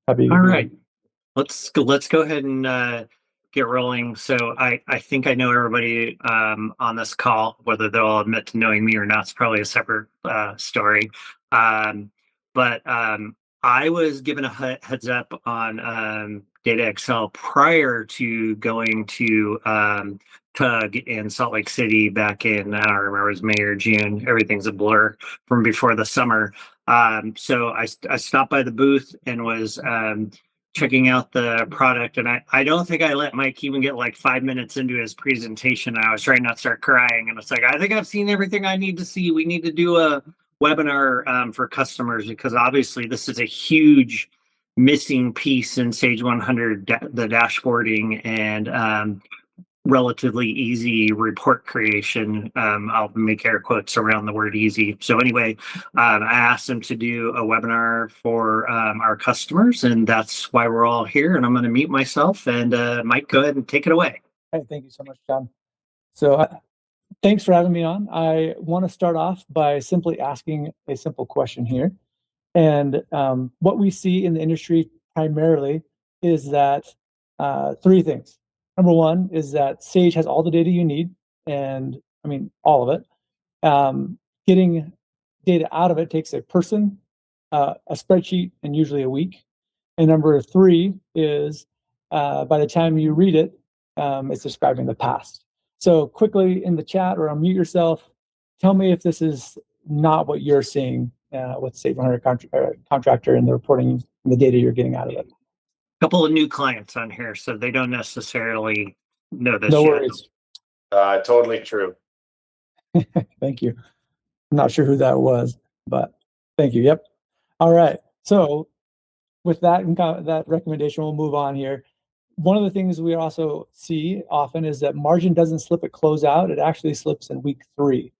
Happy to All be right, on. let's go ahead and get rolling. So I think I know everybody on this call, whether they'll admit to knowing me or not. It's probably a separate story. Um, but I was given a heads up on DataXcel prior to going to Tug in Salt Lake City back in, I don't remember, it was May or June. Everything's a blur from before the summer. So I stopped by the booth and was checking out the product, and I don't think I let Mike even get like 5 minutes into his presentation. I was trying not to start crying, and it's like, I think I've seen everything I need to see. We need to do a webinar for customers, because obviously this is a huge missing piece in Sage 100, the dashboarding and relatively easy report creation. I'll make air quotes around the word easy. So anyway, I asked them to do a webinar for our customers, and that's why we're all here. And I'm going to mute myself, and Mike, go ahead and take it away. Hey, thank you so much, John. So thanks for having me on. I want to start off by simply asking a simple question here. And what we see in the industry primarily is that three things. Number one is that Sage has all the data you need, and I mean, all of it. Getting data out of it takes a person, a spreadsheet, and usually a week. And number three is by the time you read it, it's describing the past. So quickly in the chat or unmute yourself, tell me if this is not what you're seeing with Sage 100 Contractor and the reporting and the data you're getting out of it. A couple of new clients on here, so they don't necessarily know this No yet. worries. Totally true. Thank you. I'm not sure who that was, but thank you. Yep. All right. So with that that recommendation, we'll move on here. One of the things we also see often is that margin doesn't slip at closeout. It actually slips in week 3.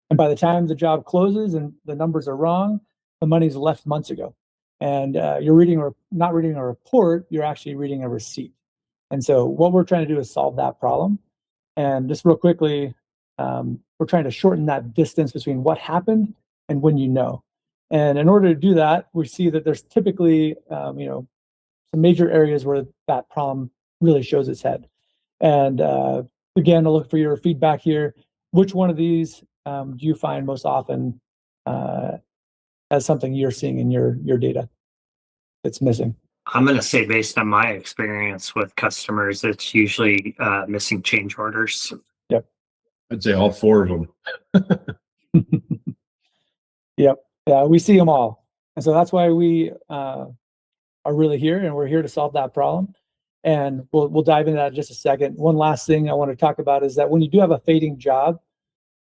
And by the time the job closes and the numbers are wrong, the money's left months ago. And you're reading or not reading a report, you're actually reading a receipt. And so what we're trying to do is solve that problem. And just real quickly, we're trying to shorten that distance between what happened and when you know. And in order to do that, we see that there's typically, some major areas where that problem really shows its head. And again, I'll look for your feedback here. Which one of these do you find most often as something you're seeing in your data that's missing? I'm going to say, based on my experience with customers, it's usually missing change orders. Yep. I'd say all 4 of them. Yep. Yeah, we see them all. And so that's why we are really here, and we're here to solve that problem. And we'll dive into that in just a second. One last thing I want to talk about is that when you do have a fading job,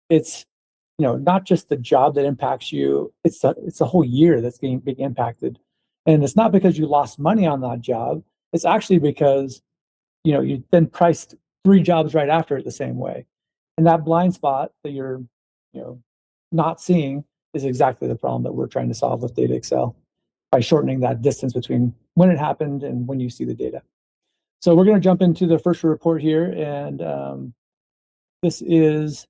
it's not just the job that impacts you, it's the whole year that's being impacted. And it's not because you lost money on that job. It's actually because you then priced 3 jobs right after it the same way. And that blind spot that you're not seeing is exactly the problem that we're trying to solve with DataXcel by shortening that distance between when it happened and when you see the data. So we're going to jump into the first report here, and this is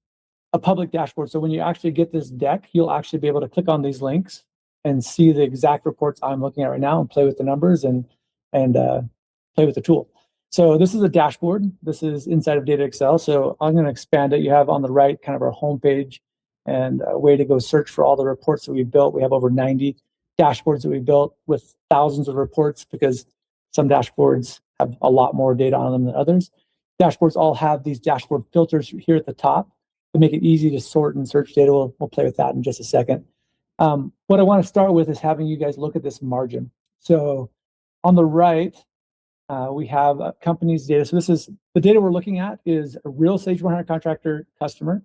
a public dashboard. So when you actually get this deck, you'll actually be able to click on these links and see the exact reports I'm looking at right now and play with the numbers and play with the tool. So this is a dashboard. This is inside of DataXcel. So I'm going to expand it. You have on the right kind of our homepage and a way to go search for all the reports that we've built. We have over 90 dashboards that we built with thousands of reports, because some dashboards have a lot more data on them than others. Dashboards all have these dashboard filters here at the top to make it easy to sort and search data. We'll play with that in just a second. What I want to start with is having you guys look at this margin. So on the right, we have a company's data. So this is the data we're looking at is a real Sage 100 Contractor customer.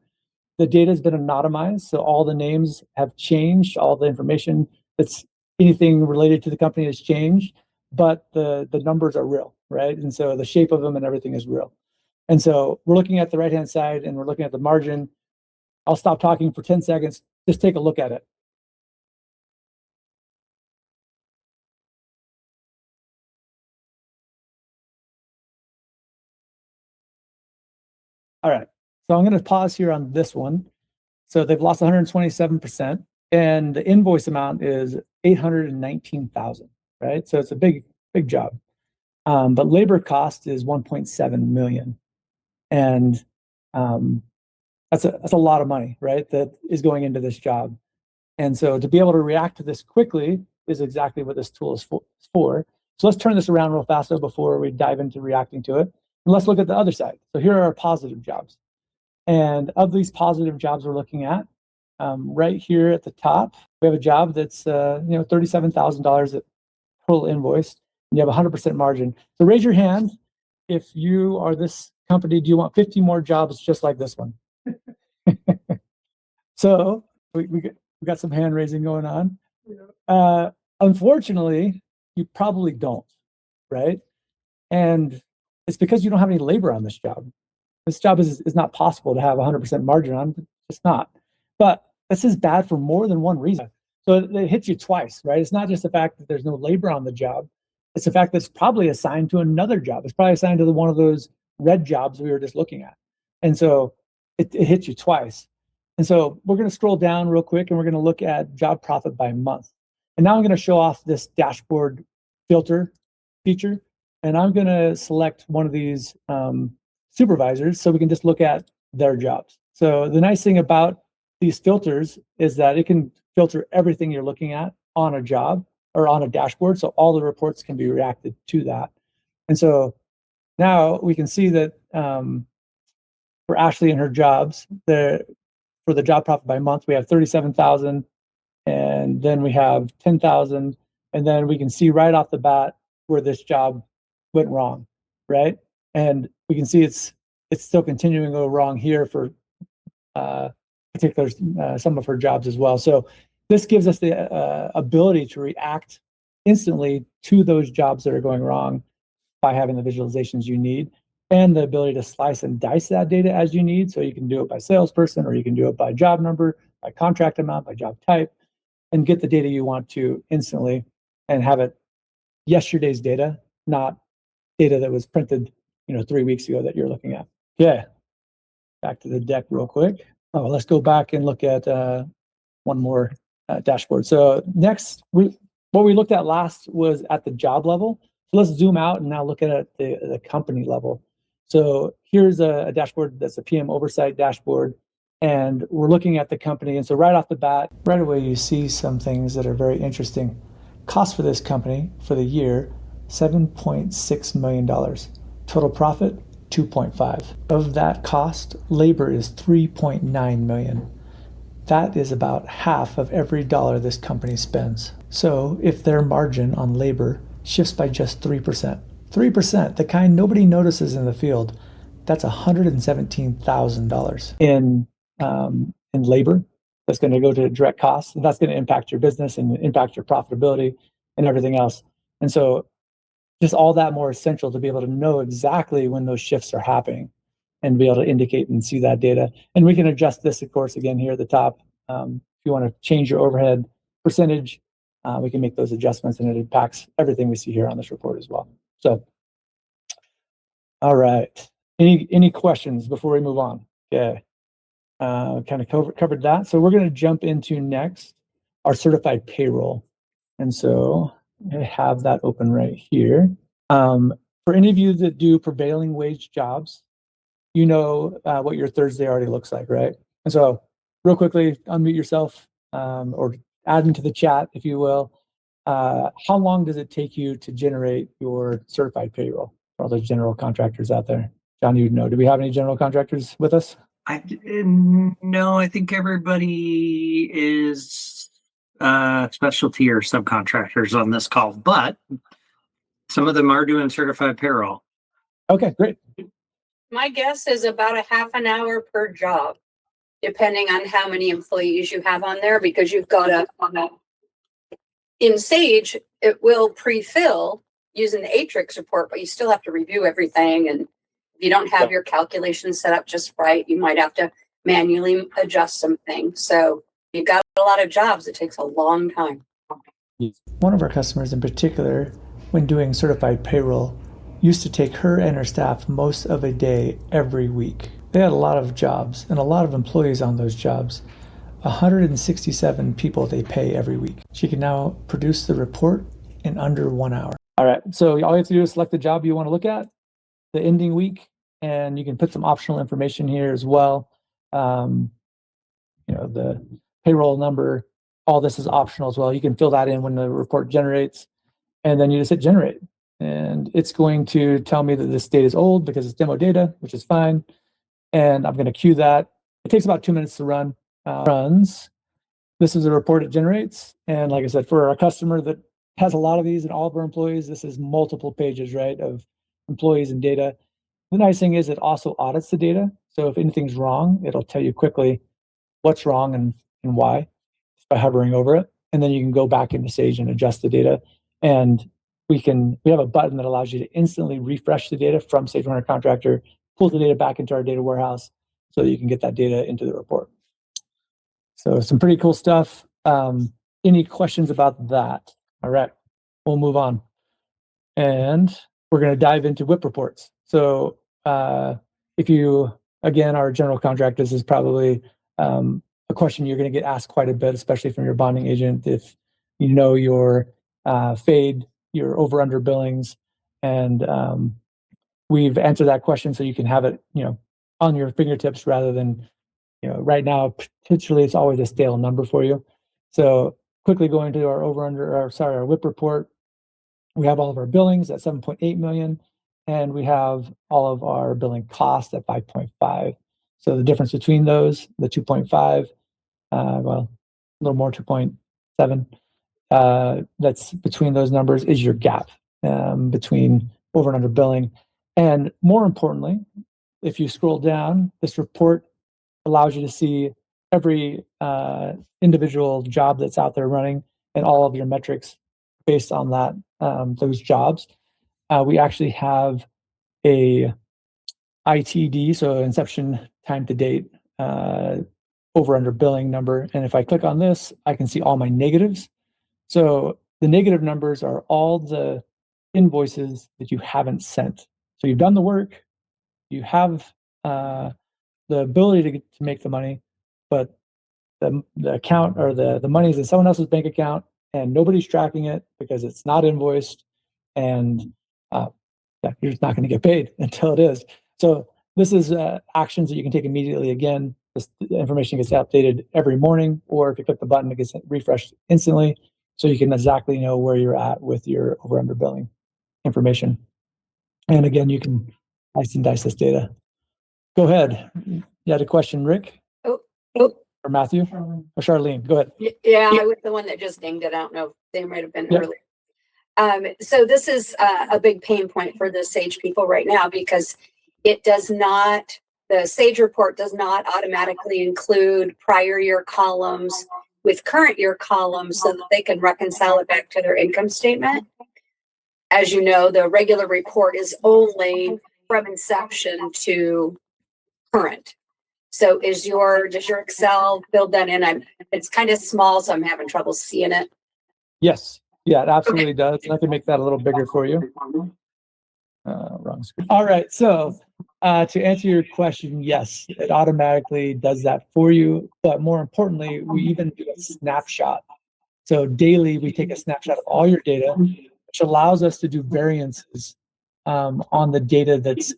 The data has been anonymized, so all the names have changed, all the information that's anything related to the company has changed, but the numbers are real, right? And so the shape of them and everything is real. And so we're looking at the right-hand side and we're looking at the margin. I'll stop talking for 10 seconds. Just take a look at it. All right, so I'm going to pause here on this one. So they've lost 127%, and the invoice amount is 819,000, right? So it's a big big job. But labor cost is 1.7 million. And that's a lot of money, right? That is going into this job. And so to be able to react to this quickly is exactly what this tool is for. So let's turn this around real fast though before we dive into reacting to it. And let's look at the other side. So here are our positive jobs. And of these positive jobs we're looking at, right here at the top, we have a job that's $37,000 at total invoice, and you have 100% margin. So raise your hand if you are this company. Do you want 50 more jobs just like this one? So we got some hand raising going on. Unfortunately, you probably don't, right? And it's because you don't have any labor on this job. This job is not possible to have 100% margin on. It's not. But this is bad for more than one reason. So it hits you twice, right? It's not just the fact that there's no labor on the job. It's the fact that it's probably assigned to another job. It's probably assigned to one of those red jobs we were just looking at. And so it hits you twice. And so we're going to scroll down real quick and we're going to look at job profit by month. And now I'm going to show off this dashboard filter feature. And I'm going to select one of these supervisors so we can just look at their jobs. So the nice thing about these filters is that it can filter everything you're looking at on a job or on a dashboard. So all the reports can be reacted to that. And so now we can see that for Ashley and her jobs, for the job profit by month, we have 37,000, and then we have 10,000, and then we can see right off the bat where this job went wrong, right? And we can see it's still continuing to go wrong here for particular some of her jobs as well. So this gives us the ability to react instantly to those jobs that are going wrong by having the visualizations you need, and the ability to slice and dice that data as you need. So you can do it by salesperson, or you can do it by job number, by contract amount, by job type, and get the data you want to instantly and have it yesterday's data, not data that was printed 3 weeks ago that you're looking at. Okay, back to the deck real quick. Oh, let's go back and look at one more dashboard. So next, what we looked at last was at the job level. So let's zoom out and now look at it at the company level. So here's a dashboard that's a PM oversight dashboard, and we're looking at the company. And so right off the bat, right away, you see some things that are very interesting. Cost for this company for the year, $7.6 million. Total profit, 2.5. Of that cost, labor is 3.9 million. That is about half of every dollar this company spends. So if their margin on labor shifts by just 3%, 3%, the kind nobody notices in the field, that's $117,000 in labor. That's going to go to direct costs, and that's going to impact your business and impact your profitability and everything else. And so just all that more essential to be able to know exactly when those shifts are happening and be able to indicate and see that data. And we can adjust this, of course, again here at the top. If you want to change your overhead percentage, we can make those adjustments, and it impacts everything we see here on this report as well. So, all right. Any questions before we move on? Okay. Kind of covered that. So we're going to jump into next our certified payroll. And so I have that open right here. For any of you that do prevailing wage jobs, you know what your Thursday already looks like, right? And so real quickly, unmute yourself or add into the chat, if you will. How long does it take you to generate your certified payroll for all those general contractors out there? John, you know, do we have any general contractors with us? No, I think everybody is specialty or subcontractors on this call, but some of them are doing certified payroll. Okay, great. My guess is about a half an hour per job, depending on how many employees you have on there, because you've got in Sage, it will pre-fill using the Atrix report, but you still have to review everything. And if you don't have your calculations set up just right, you might have to manually adjust some things. So you've got a lot of jobs. It takes a long time. One of our customers in particular, when doing certified payroll, used to take her and her staff most of a day every week. They had a lot of jobs and a lot of employees on those jobs. 167 people they pay every week. She can now produce the report in under 1 hour. All right, so all you have to do is select the job you want to look at, the ending week, and you can put some optional information here as well. The payroll number, all this is optional as well. You can fill that in when the report generates, and then you just hit generate. And it's going to tell me that this data is old because it's demo data, which is fine. And I'm going to queue that. It takes about 2 minutes to run. Runs. This is a report it generates. And like I said, for our customer that has a lot of these and all of our employees, this is multiple pages, right, of employees and data. The nice thing is it also audits the data. So if anything's wrong, it'll tell you quickly what's wrong and why just by hovering over it. And then you can go back into Sage and adjust the data. And we have a button that allows you to instantly refresh the data from Sage 100 Contractor, pull the data back into our data warehouse so that you can get that data into the report. So some pretty cool stuff. Any questions about that? All right, we'll move on. And we're going to dive into WIP reports. So if you, again, are a general contractor, this is probably a question you're going to get asked quite a bit, especially from your bonding agent, if you know your fade, your over-under billings, and we've answered that question so you can have it, on your fingertips rather than, right now, potentially it's always a stale number for you. So quickly going to our our WIP report, we have all of our billings at 7.8 million, and we have all of our billing costs at 5.5. So the difference between those, the 2.5, well, a little more 2.7, that's between those numbers is your gap between over and under billing. And more importantly, if you scroll down, this report allows you to see every individual job that's out there running and all of your metrics based on that, those jobs. We actually have a ITD, so inception time to date, over under billing number. And if I click on this, I can see all my negatives. So the negative numbers are all the invoices that you haven't sent. So you've done the work, you have the ability to make the money, but the account or the money is in someone else's bank account and nobody's tracking it because it's not invoiced, and you're just not going to get paid until it is. So this is actions that you can take immediately. Again, the information gets updated every morning, or if you click the button, it gets refreshed instantly, so you can exactly know where you're at with your over under billing information. And again, you can slice and dice this data. Go ahead. You had a question, Rick? Oh. Or Matthew? Or Charlene? Go ahead. Yeah, I was the one that just dinged it. I don't know if they might have been Yep. earlier. So this is a big pain point for the Sage people right now, because it does not, the Sage report does not automatically include prior year columns with current year columns so that they can reconcile it back to their income statement. As you know, the regular report is only from inception to current. So does your Excel build that in? It's kind of small, so I'm having trouble seeing it. Yes. Yeah, it absolutely does. And I can make that a little bigger for you. Wrong screen. All right. So to answer your question, yes, it automatically does that for you. But more importantly, we even do a snapshot. So daily, we take a snapshot of all your data, which allows us to do variances on the data that's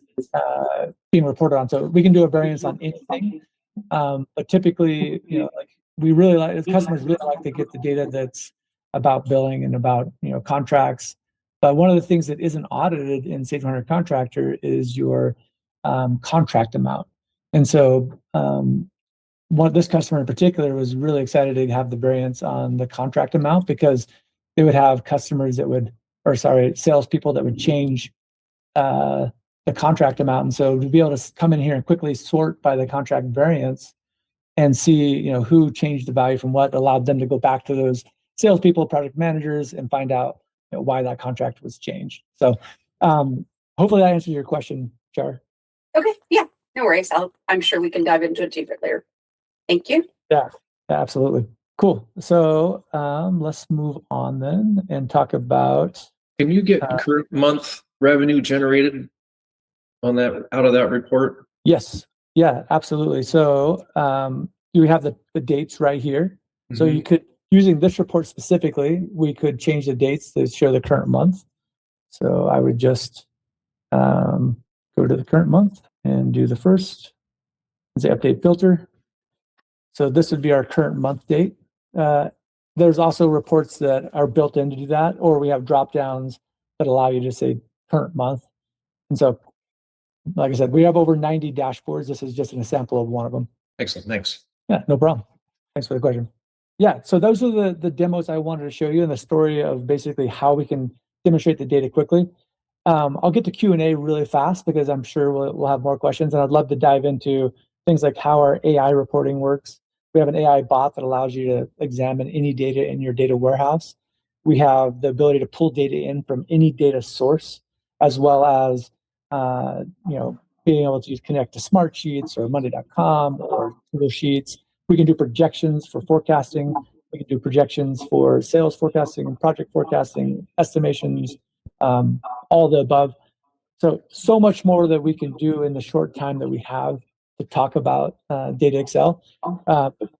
being reported on. So we can do a variance on anything, but typically, like we really like, as customers really like to get the data that's about billing and about contracts. But one of the things that isn't audited in Sage 100 Contractor is your contract amount. And so this customer in particular was really excited to have the variance on the contract amount, because they would have customers that would, salespeople that would change the contract amount. And so to be able to come in here and quickly sort by the contract variance and see, who changed the value from what, allowed them to go back to those salespeople, project managers, and find out why that contract was changed. So hopefully that answers your question, Char. Okay, yeah, no worries. I'm sure we can dive into it deeper later. Thank you. Yeah, absolutely. Cool. So let's move on then and talk about. Can you get current month revenue generated on that, out of that report? Yes. Yeah, absolutely. So we have the dates right here. So you could, using this report specifically, we could change the dates to show the current month. So I would just go to the current month and do the first and say update filter. So this would be our current month date. There's also reports that are built in to do that, or we have drop downs that allow you to say current month. And so, like I said, we have over 90 dashboards. This is just an example of one of them. Excellent, thanks. Yeah, no problem. Thanks for the question. Yeah, so those are the demos I wanted to show you and the story of basically how we can demonstrate the data quickly. I'll get to Q&A really fast because I'm sure we'll have more questions, and I'd love to dive into things like how our AI reporting works. We have an AI bot that allows you to examine any data in your data warehouse. We have the ability to pull data in from any data source, as well as being able to connect to Smartsheets or Monday.com or Google Sheets. We can do projections for forecasting. We can do projections for sales forecasting, project forecasting, estimations, all the above. So much more that we can do in the short time that we have to talk about DataXcel.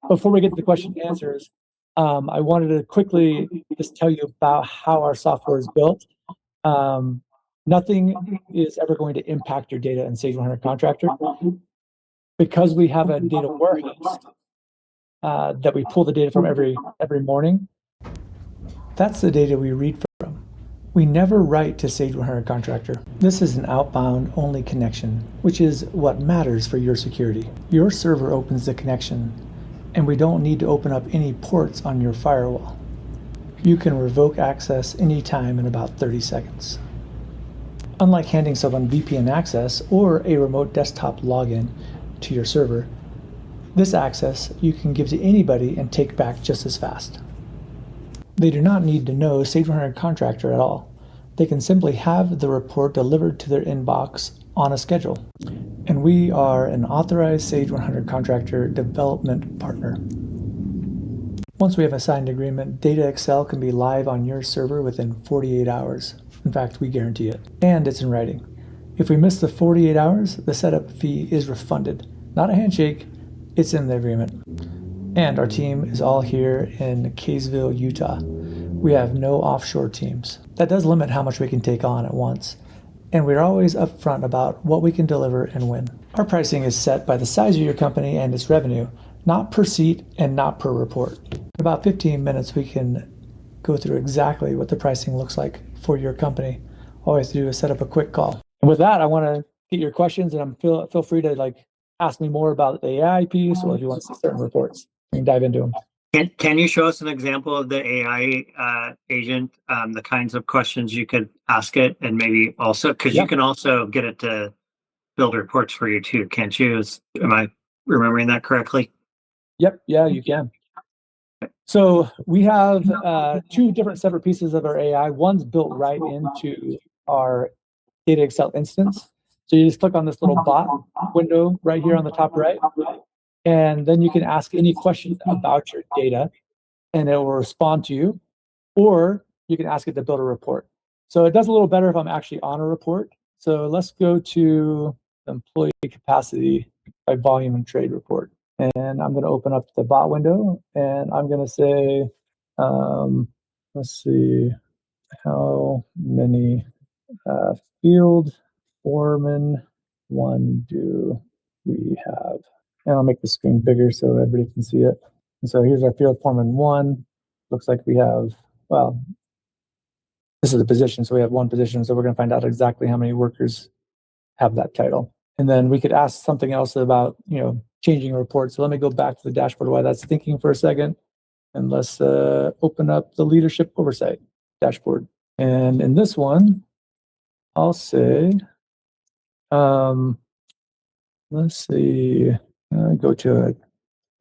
Before we get to the question and answers, I wanted to quickly just tell you about how our software is built. Nothing is ever going to impact your data in Sage 100 Contractor. Because we have a data warehouse that we pull the data from every morning, that's the data we read from. We never write to Sage 100 Contractor. This is an outbound-only connection, which is what matters for your security. Your server opens the connection, and we don't need to open up any ports on your firewall. You can revoke access anytime in about 30 seconds. Unlike handing someone VPN access or a remote desktop login to your server, this access you can give to anybody and take back just as fast. They do not need to know Sage 100 Contractor at all. They can simply have the report delivered to their inbox on a schedule. And we are an authorized Sage 100 Contractor development partner. Once we have a signed agreement, DataXcel can be live on your server within 48 hours. In fact, we guarantee it. And it's in writing. If we miss the 48 hours, the setup fee is refunded. Not a handshake, it's in the agreement. And our team is all here in Kaysville, Utah. We have no offshore teams. That does limit how much we can take on at once. And we're always upfront about what we can deliver and when. Our pricing is set by the size of your company and its revenue, not per seat and not per report. In about 15 minutes, we can go through exactly what the pricing looks like for your company. All we have to do is set up a quick call. And with that, I want to get your questions, and feel free to ask me more about the AI piece, or if you want to see certain reports, we can dive into them. Can you show us an example of the AI agent, the kinds of questions you could ask it, and maybe also, because you can also get it to build reports for you too, can't you? Am I remembering that correctly? Yep, yeah, you can. So we have two different separate pieces of our AI. One's built right into our DataXcel instance. So you just click on this little bot window right here on the top right, and then you can ask any questions about your data, and it will respond to you, or you can ask it to build a report. So it does a little better if I'm actually on a report. So let's go to employee capacity by volume and trade report. And I'm going to open up the bot window, and I'm going to say, let's see, how many field foreman one do we have? And I'll make the screen bigger so everybody can see it. And so here's our field foreman one. Looks like we have, well, this is a position, so we have one position. So we're going to find out exactly how many workers have that title. And then we could ask something else about, changing a report. So let me go back to the dashboard while that's thinking for a second. And let's open up the leadership oversight dashboard. And in this one, I'll say, let's see, go to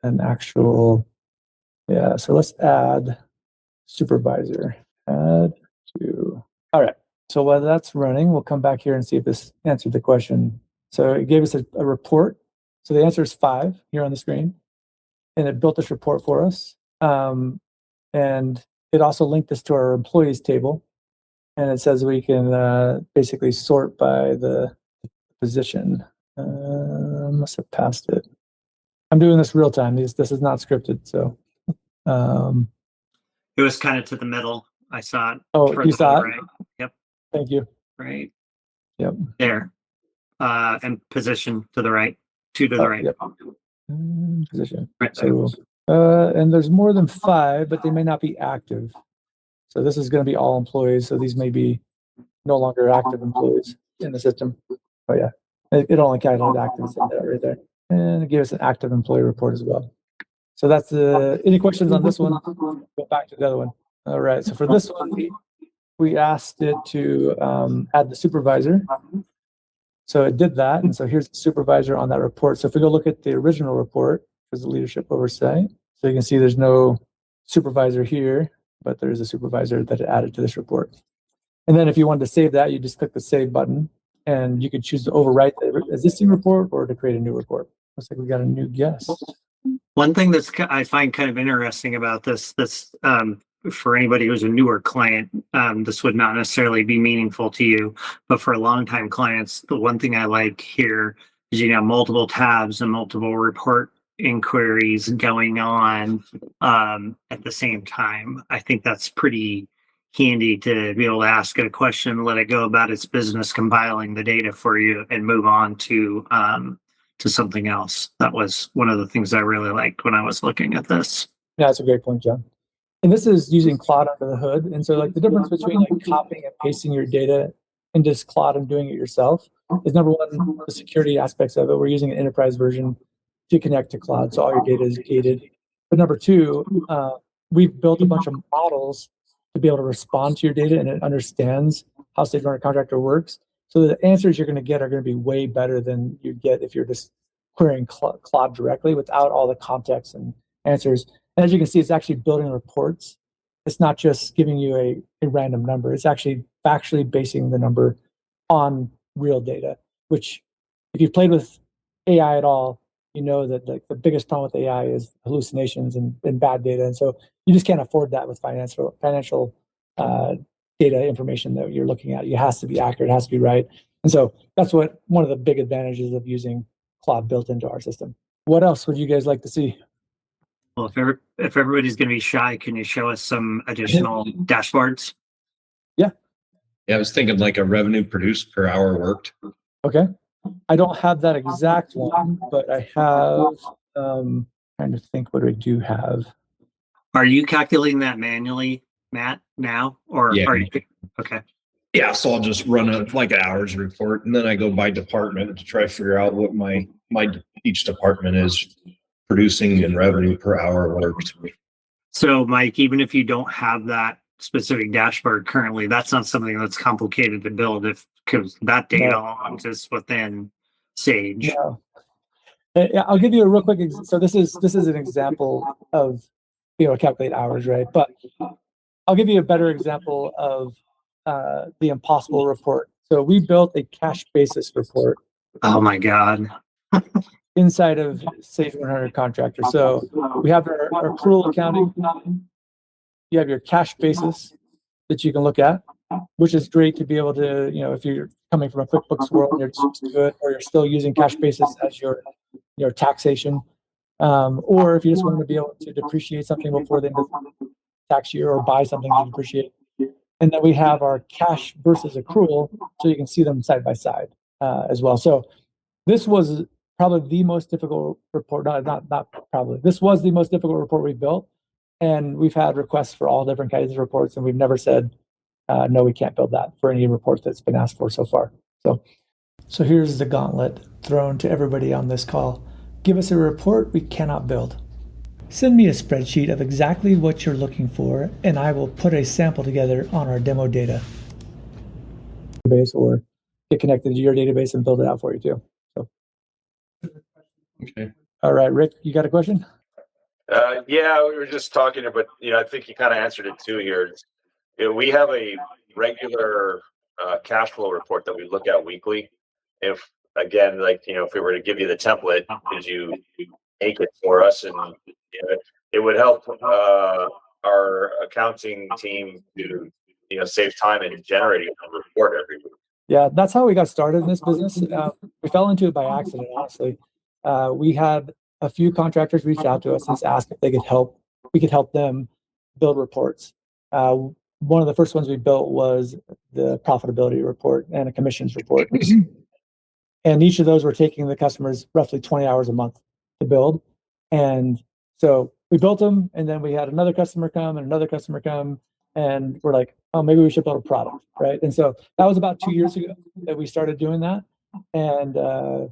an actual, so let's add supervisor, add to, all right. So while that's running, we'll come back here and see if this answered the question. So it gave us a report. So the answer is 5 here on the screen, and it built this report for us. And it also linked us to our employees table, and it says we can basically sort by the position. Must have passed it. I'm doing this real time. This is not scripted, so. It was kind of to the middle. I saw it. Oh, you saw it? Right. Yep. Thank you. right Yep. there. And position to the right, two to the Oh, right. yep. Position. Right there. So, and there's more than 5, but they may not be active. So this is going to be all employees. So these may be no longer active employees in the system. Oh yeah, it only calculated active right there, and it gave us an active employee report as well. So that's any questions on this one? Go back to the other one. All right. So for this one, we asked it to add the supervisor. So it did that, and so here's the supervisor on that report. So if we go look at the original report, there's the leadership oversight. So you can see there's no supervisor here, but there's a supervisor that it added to this report. And then if you wanted to save that, you just click the save button, and you could choose to overwrite the existing report or to create a new report. Looks like we got a new guest. One thing that's I find kind of interesting about this for anybody who's a newer client, this would not necessarily be meaningful to you, but for longtime clients, the one thing I like here is you have multiple tabs and multiple report inquiries going on at the same time. I think that's pretty handy to be able to ask it a question, let it go about its business, compiling the data for you, and move on to something else. That was one of the things I really liked when I was looking at this. Yeah, that's a great point, John. And this is using Claude under the hood. And so like the difference between like copying and pasting your data into just Claude and doing it yourself is number one, the security aspects of it. We're using an enterprise version to connect to Claude, so all your data is gated. But number two, we've built a bunch of models to be able to respond to your data, and it understands how Sage Runner Contractor works. So the answers you're going to get are going to be way better than you get if you're just querying Claude directly without all the context and answers. And as you can see, it's actually building reports. It's not just giving you a random number. It's actually factually basing the number on real data, which if you've played with AI at all, you know that the biggest problem with AI is hallucinations and bad data. And so you just can't afford that with financial data information that you're looking at. It has to be accurate, it has to be right. And so that's what one of the big advantages of using Claude built into our system. What else would you guys like to see? Well, if everybody's going to be shy, can you show us some additional dashboards? Yeah, I was thinking like a revenue produced per hour worked. Okay. I don't have that exact one, but I have, trying to think what I do have. Are you calculating that manually, Matt, now? Or Yeah. are you? Okay. Yeah, so I'll just run an hours report, and then I go by department to try to figure out what my each department is producing in revenue per hour worked. So, Mike, even if you don't have that specific dashboard currently, that's not something that's complicated to build because that data all exists within Sage. No. I'll give you a real quick. So this is an example of calculate hours, right? But I'll give you a better example of the impossible report. So we built a cash basis report. Oh my God. Inside of Sage 100 Contractor. So we have our accrual accounting. You have your cash basis that you can look at, which is great to be able to, if you're coming from a QuickBooks world and you're used to it, or you're still using cash basis as your taxation, or if you just want to be able to depreciate something before the end of the tax year or buy something to depreciate. And then we have our cash versus accrual, so you can see them side by side as well. So this was probably the most difficult report. Not probably. This was the most difficult report we've built, and we've had requests for all different kinds of reports, and we've never said no, we can't build that for any report that's been asked for so far. So here's the gauntlet thrown to everybody on this call. Give us a report we cannot build. Send me a spreadsheet of exactly what you're looking for, and I will put a sample together on our demo data database, or get connected to your database and build it out for you too. So. Okay. All right, Rick, you got a question? Yeah, we were just talking, but I think you kind of answered it too here. We have a regular cash flow report that we look at weekly. If again, if we were to give you the template, could you make it for us? And it would help our accounting team to save time in generating a report every week. Yeah, that's how we got started in this business. We fell into it by accident, honestly. We had a few contractors reach out to us and asked if they could help. We could help them build reports. one of the first ones we built was the profitability report and a commissions report. And each of those were taking the customers roughly 20 hours a month to build. And so we built them, and then we had another customer come and another customer come, and we're like, oh, maybe we should build a product, right? And so that was about 2 years ago that we started doing that. And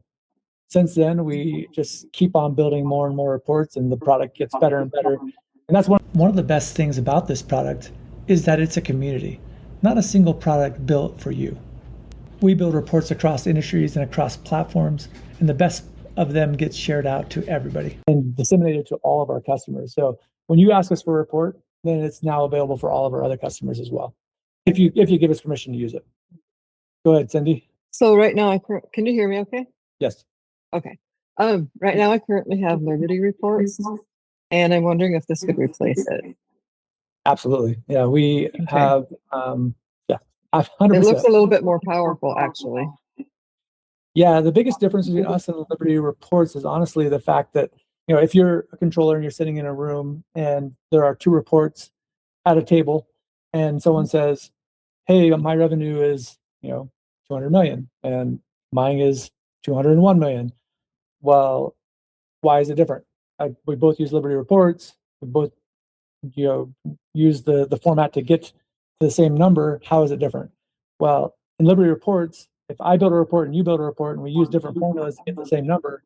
since then, we just keep on building more and more reports, and the product gets better and better. And that's one of the best things about this product is that it's a community, not a single product built for you. We build reports across industries and across platforms, and the best of them gets shared out to everybody and disseminated to all of our customers. So when you ask us for a report, then it's now available for all of our other customers as well, if you give us permission to use it. Go ahead, Cindy. So right now, can you hear me okay? Yes. Okay. Right now I currently have Liberty reports, and I'm wondering if this could replace it. Absolutely. Yeah, we have, yeah, 100%. It looks a little bit more powerful, actually. Yeah, the biggest difference between us and Liberty reports is honestly the fact that, you know, if you're a controller and you're sitting in a room and there are two reports at a table and someone says, hey, my revenue is, you know, 200 million and mine is 201 million. Well, why is it different? We both use Liberty reports. We both, you know, use the format to get to the same number. How is it different? Well, in Liberty reports, if I build a report and you build a report and we use different formulas to get the same number,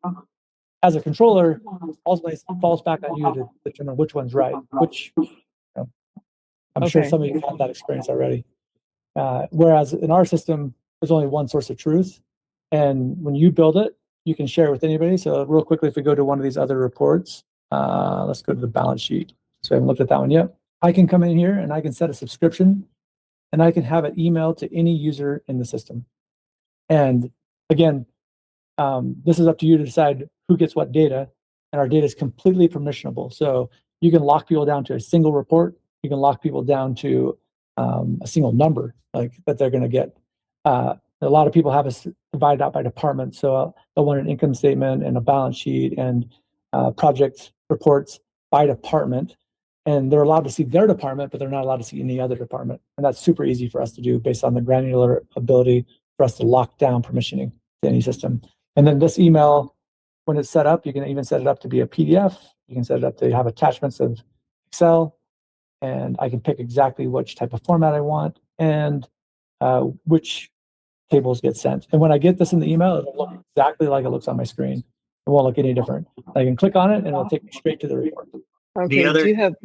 as a controller, ultimately it falls back on you to determine which one's right, which, you know, I'm sure some of you have had that experience already. Whereas in our system, there's only one source of truth. And when you build it, you can share it with anybody. So real quickly, if we go to one of these other reports, let's go to the balance sheet. So I haven't looked at that one yet. I can come in here and I can set a subscription and I can have it emailed to any user in the system. And again, this is up to you to decide who gets what data, and our data is completely permissionable. So you can lock people down to a single report. You can lock people down to a single number like that they're going to get. A lot of people have us divided out by department. So they'll want an income statement and a balance sheet and project reports by department. And they're allowed to see their department, but they're not allowed to see any other department. And that's super easy for us to do based on the granular ability for us to lock down permissioning to any system. And then this email, when it's set up, you can even set it up to be a PDF. You can set it up to have attachments of Excel. And I can pick exactly which type of format I want and which tables get sent. And when I get this in the email, it'll look exactly like it looks on my screen. It won't look any different. I can click on it and it'll take me straight to the report. Okay, do you have...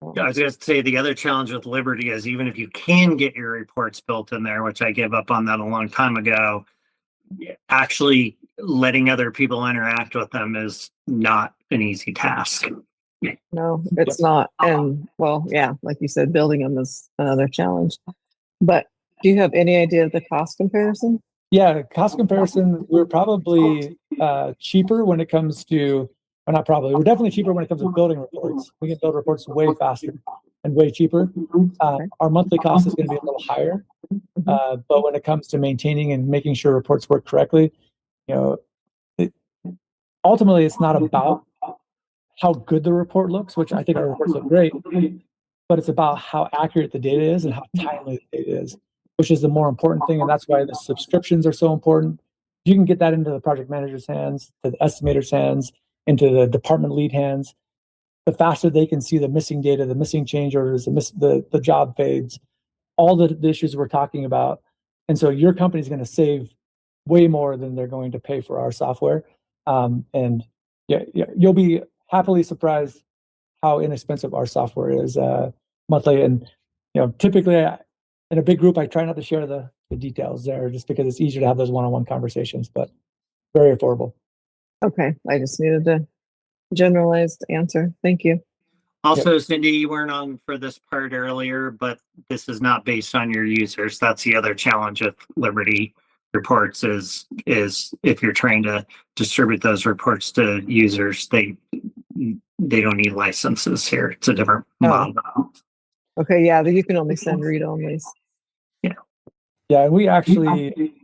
I was going to say the other challenge with Liberty is even if you can get your reports built in there, which I gave up on that a long time ago, actually letting other people interact with them is not an easy task. No, it's not. And well, yeah, like you said, building them is another challenge. But do you have any idea of the cost comparison? Yeah, cost comparison, we're probably cheaper when it comes to, or not probably, we're definitely cheaper when it comes to building reports. We can build reports way faster and way cheaper. Our monthly cost is going to be a little higher, but when it comes to maintaining and making sure reports work correctly, you know, ultimately it's not about how good the report looks, which I think our reports look great, but it's about how accurate the data is and how timely the data is, which is the more important thing. And that's why the subscriptions are so important. You can get that into the project manager's hands, to the estimator's hands, into the department lead hands. The faster they can see the missing data, the missing change orders, the job fades, all the issues we're talking about. And so your company is going to save way more than they're going to pay for our software. And yeah, you'll be happily surprised how inexpensive our software is monthly. And you know, typically in a big group, I try not to share the details there just because it's easier to have those one-on-one conversations, but very affordable. Okay, I just needed a generalized answer. Thank you. Also, Cindy, you weren't on for this part earlier, but this is not based on your users. That's the other challenge with Liberty reports is if you're trying to distribute those reports to users, they don't need licenses here. It's a different model. Okay, yeah, you can only send read-onlys. Yeah, and we actually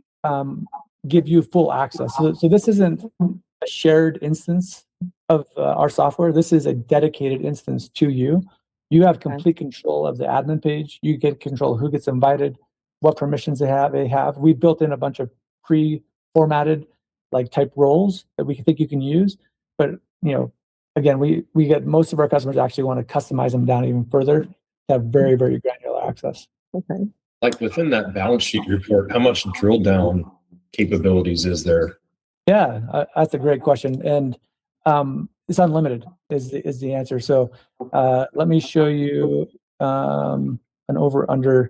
give you full access. So this isn't a shared instance of our software. This is a dedicated instance to you. You have complete control of the admin page. You get control of who gets invited, what permissions they have. We built in a bunch of pre-formatted like type roles that we think you can use. But again, we get most of our customers actually want to customize them down even further to have very, very granular access. Okay. Like within that balance sheet report, how much drill down capabilities is there? Yeah, that's a great question. And it's unlimited is the answer. So let me show you an over under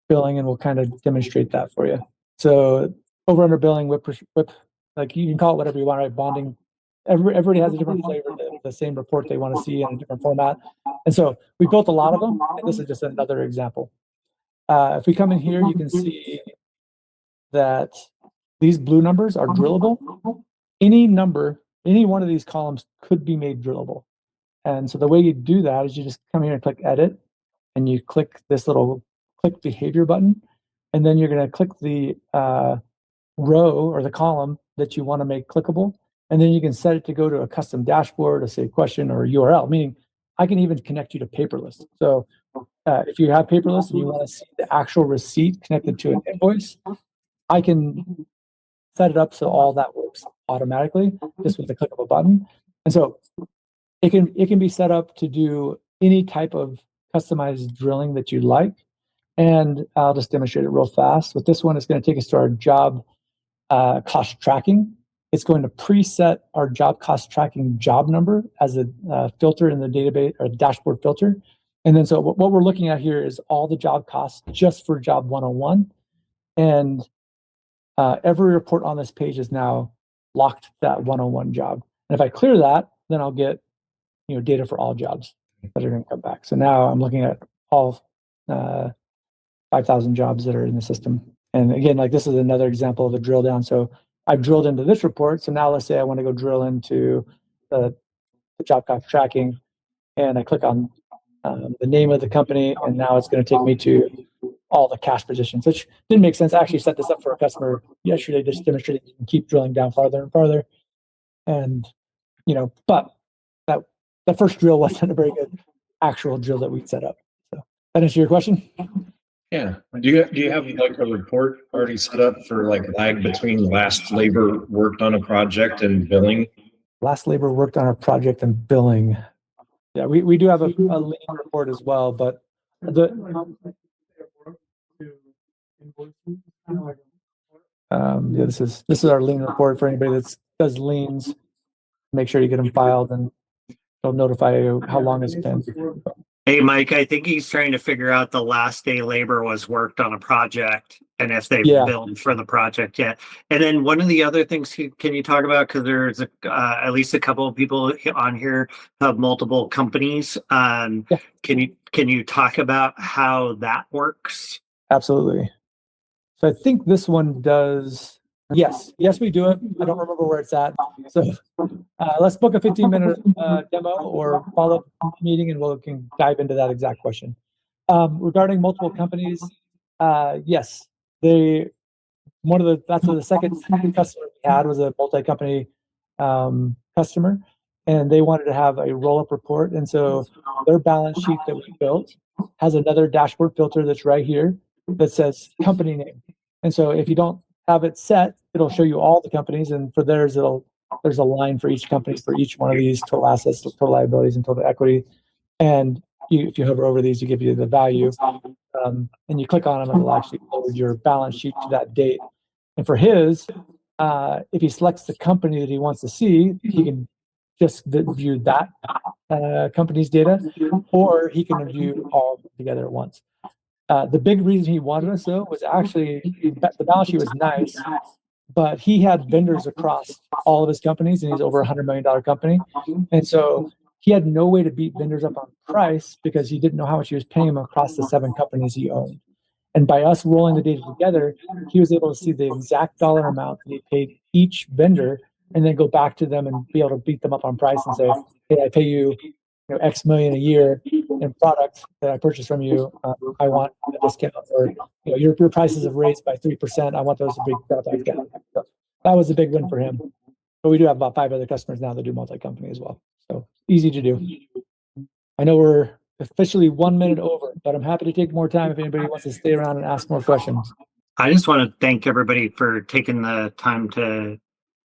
billing, and we'll kind of demonstrate that for you. So over under billing, whip, like you can call it whatever you want, right? Bonding. Everybody has a different flavor, the same report they want to see in a different format. And so we built a lot of them, and this is just another example. If we come in here, you can see that these blue numbers are drillable. Any number, any one of these columns could be made drillable. And so the way you do that is you just come here and click edit, and you click this little click behavior button, and then you're going to click the row or the column that you want to make clickable, and then you can set it to go to a custom dashboard, a save question, or a URL, meaning I can even connect you to paperless. So if you have paperless and you want to see the actual receipt connected to an invoice, I can set it up so all that works automatically just with the click of a button. And so it can be set up to do any type of customized drilling that you'd like. And I'll just demonstrate it real fast. With this one, it's going to take us to our job cost tracking. It's going to preset our job cost tracking job number as a filter in the database or the dashboard filter. And then so what we're looking at here is all the job costs just for job 101. And every report on this page is now locked to that 101 job. And if I clear that, then I'll get data for all jobs that are going to come back. So now I'm looking at all 5,000 jobs that are in the system. And again, like this is another example of a drill down. So I've drilled into this report. So now let's say I want to go drill into the job cost tracking, and I click on the name of the company, and now it's going to take me to all the cash positions, which didn't make sense. I actually set this up for a customer yesterday, just demonstrating you can keep drilling down farther and farther. And but that first drill wasn't a very good actual drill that we set up. So that answer your question? Yeah. Do you have like a report already set up for like lag between last labor worked on a project and billing? Last labor worked on a project and billing. Yeah, we do have a lean report as well, but this is our lean report for anybody that does leans. Make sure you get them filed, and they'll notify you how long it's been. Hey, Mike, I think he's trying to figure out the last day labor was worked on a project and if they've billed for the project yet. And then one of the other things can you talk about, because there's at least a couple of people on here who have multiple companies. Can you talk about how that works? Absolutely. So I think this one does. Yes, we do it. I don't remember where it's at. So let's book a 15-minute demo or follow-up meeting, and we can dive into that exact question. Regarding multiple companies, yes, that's the second customer we had was a multi-company customer, and they wanted to have a roll-up report. And so their balance sheet that we built has another dashboard filter that's right here that says company name. And so if you don't have it set, it'll show you all the companies, and for theirs, there's a line for each company for each one of these: total assets, total liabilities, and total equity. And if you hover over these, you give you the value, and you click on them, and it'll actually load your balance sheet to that date. And for his, if he selects the company that he wants to see, he can just view that company's data, or he can view all of them together at once. The big reason he wanted us though was actually the balance sheet was nice, but he had vendors across all of his companies, and he's over $100 million company. And so he had no way to beat vendors up on price because he didn't know how much he was paying them across the 7 companies he owned. And by us rolling the data together, he was able to see the exact dollar amount that he paid each vendor, and then go back to them and be able to beat them up on price and say, hey, I pay you X million a year in products that I purchase from you. I want a discount, or your prices have raised by 3%. I want those to be brought back down. So that was a big win for him. But we do have about 5 other customers now that do multi-company as well. So easy to do. I know we're officially 1 minute over, but I'm happy to take more time if anybody wants to stay around and ask more questions. I just want to thank everybody for taking the time to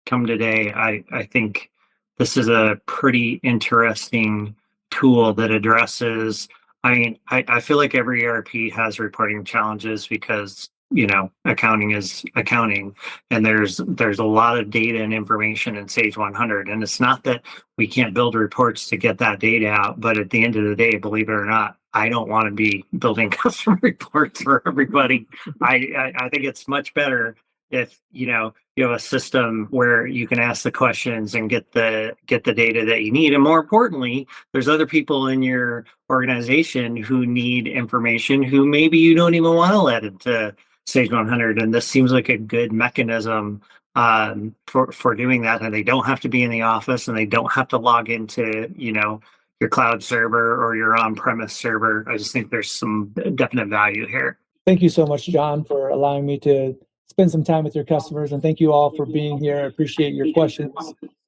come today. I think this is a pretty interesting tool that addresses, I mean, I feel like every ERP has reporting challenges because, you know, accounting is accounting, and there's a lot of data and information in Sage 100. And it's not that we can't build reports to get that data out, but at the end of the day, believe it or not, I don't want to be building custom reports for everybody. I think it's much better if, you know, you have a system where you can ask the questions and get the data that you need. And more importantly, there's other people in your organization who need information who maybe you don't even want to let into Sage 100. And this seems like a good mechanism for doing that. And they don't have to be in the office, and they don't have to log into, you know, your cloud server or your on-premise server. I just think there's some definite value here. Thank you so much, John, for allowing me to spend some time with your customers, and thank you all for being here. I appreciate your questions,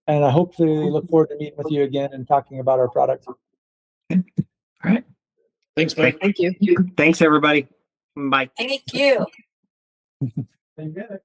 and I hopefully look forward to meeting with you again and talking about our product. All right. Thanks, Mike. Thank you. Thanks, everybody. Bye. Thank you. Thank you.